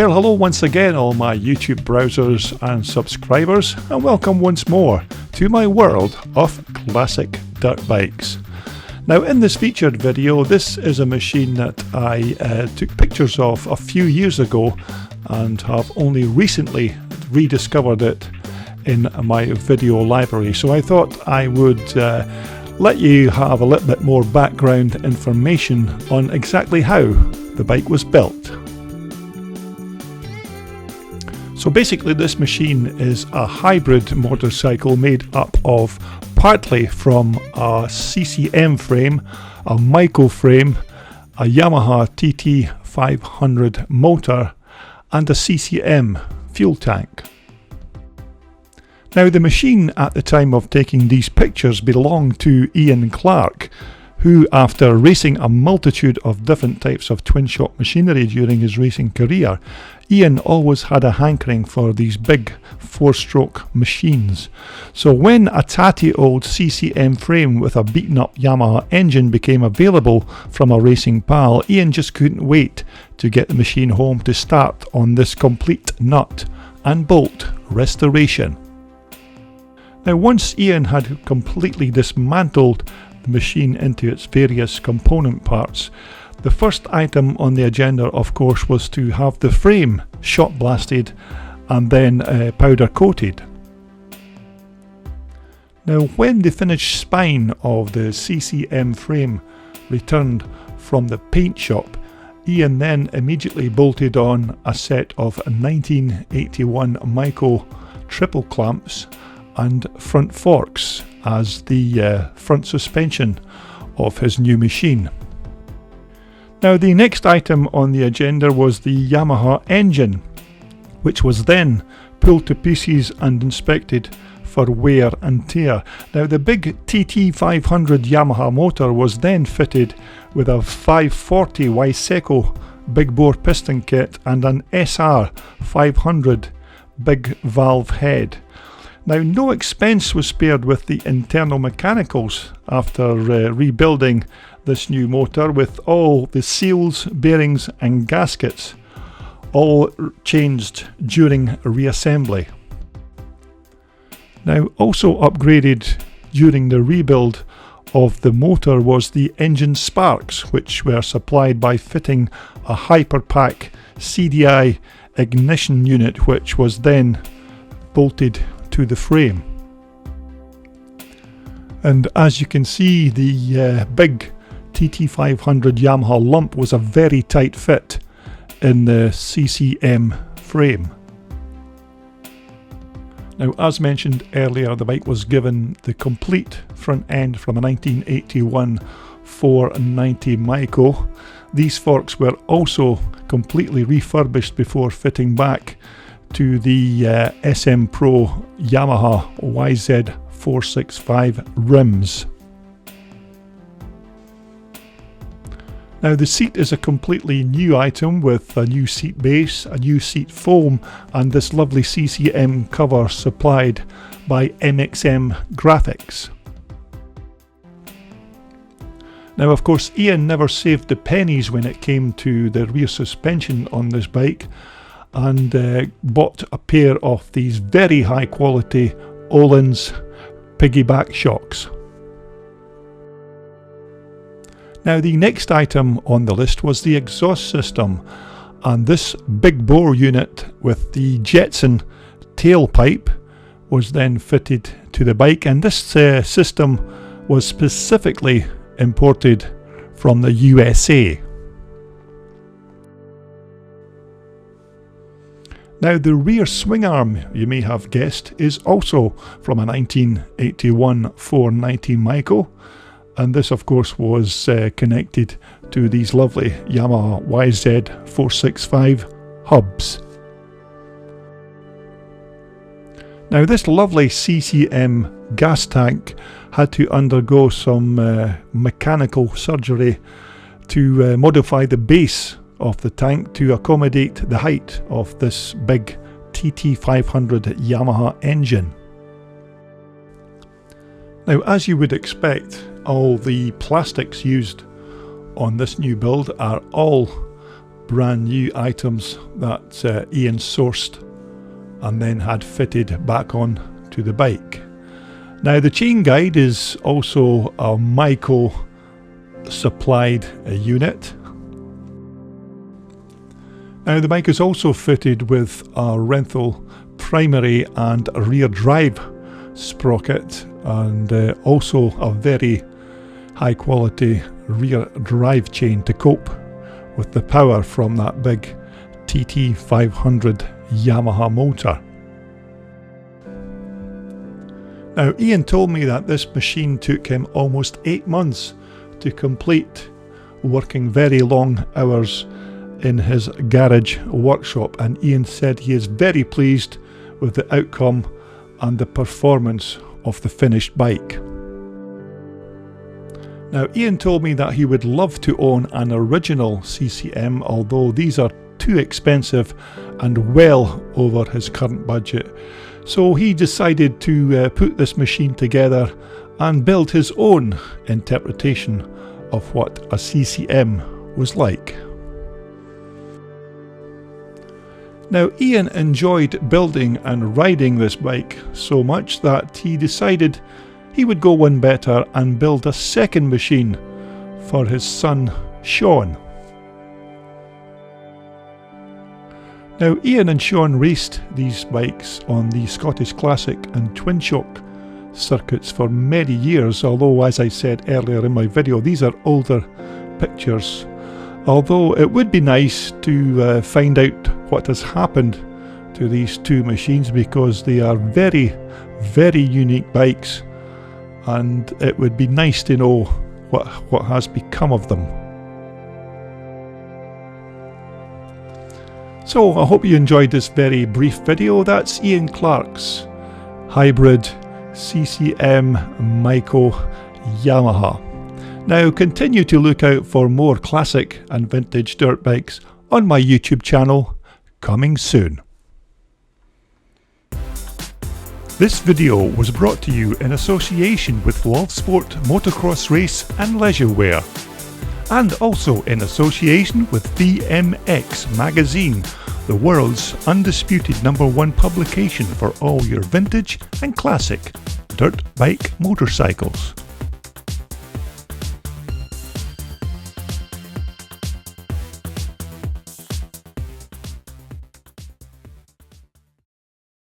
Well, hello once again all my YouTube browsers and subscribers, and welcome once more to my world of classic dirt bikes. Now in this featured video, this is a machine that I took pictures of a few years ago and have only recently rediscovered it in my video library. So I thought I would let you have a little bit more background information on exactly how the bike was built. So basically this machine is a hybrid motorcycle made up of partly from a CCM frame, a Maico frame, a Yamaha TT500 motor and a CCM fuel tank. Now the machine at the time of taking these pictures belonged to Ian Clark, who after racing a multitude of different types of twin shock machinery during his racing career, Ian always had a hankering for these big four-stroke machines. So when a tatty old CCM frame with a beaten up Yamaha engine became available from a racing pal, Ian just couldn't wait to get the machine home to start on this complete nut and bolt restoration. Now once Ian had completely dismantled the machine into its various component parts, the first item on the agenda of course was to have the frame shot blasted and then powder coated. Now when the finished spine of the CCM frame returned from the paint shop, Ian then immediately bolted on a set of 1981 Maico triple clamps and front forks as the front suspension of his new machine. Now the next item on the agenda was the Yamaha engine, which was then pulled to pieces and inspected for wear and tear. Now the big TT500 Yamaha motor was then fitted with a 540 Maico big bore piston kit and an SR 500 big valve head. Now no expense was spared with the internal mechanicals after rebuilding this new motor, with all the seals, bearings and gaskets all changed during reassembly. Now also upgraded during the rebuild of the motor was the engine sparks, which were supplied by fitting a Hyperpack CDI ignition unit, which was then bolted to the frame. And as you can see, the big TT500 Yamaha lump was a very tight fit in the CCM frame. Now as mentioned earlier, the bike was given the complete front end from a 1981 490 Maico. These forks were also completely refurbished before fitting back to the SM Pro Yamaha YZ465 rims. Now the seat is a completely new item with a new seat base, a new seat foam and this lovely CCM cover supplied by MXM Graphics. Now of course Ian never saved the pennies when it came to the rear suspension on this bike, and bought a pair of these very high quality Öhlins piggyback shocks. Now the next item on the list was the exhaust system, and this big bore unit with the Jetson tailpipe was then fitted to the bike, and this system was specifically imported from the USA. Now the rear swing arm, you may have guessed, is also from a 1981 490 Maico, and this of course was connected to these lovely Yamaha YZ465 hubs. Now this lovely CCM gas tank had to undergo some mechanical surgery to modify the base of the tank to accommodate the height of this big TT500 Yamaha engine. Now as you would expect, all the plastics used on this new build are all brand new items that Ian sourced and then had fitted back on to the bike. Now the chain guide is also a Maico supplied unit. Now the bike is also fitted with a Renthal primary and rear drive sprocket, and also a very high quality rear drive chain to cope with the power from that big TT500 Yamaha motor. Now Ian told me that this machine took him almost 8 months to complete, working very long hours in his garage workshop, and Ian said he is very pleased with the outcome and the performance of the finished bike. Now Ian told me that he would love to own an original CCM, although these are too expensive and well over his current budget. So he decided to put this machine together and build his own interpretation of what a CCM was like. Now Ian enjoyed building and riding this bike so much that he decided he would go one better and build a second machine for his son Sean. Now Ian and Sean raced these bikes on the Scottish Classic and Twinshock circuits for many years, although as I said earlier in my video, these are older pictures. Although it would be nice to find out what has happened to these two machines, because they are very, very unique bikes, and it would be nice to know what has become of them. So I hope you enjoyed this very brief video. That's Ian Clark's Hybrid CCM Maico Yamaha. Now continue to look out for more classic and vintage dirt bikes on my YouTube channel, coming soon. This video was brought to you in association with Love Sport Motocross Race and Leisure Wear, and also in association with VMX Magazine, the world's undisputed #1 publication for all your vintage and classic dirt bike motorcycles.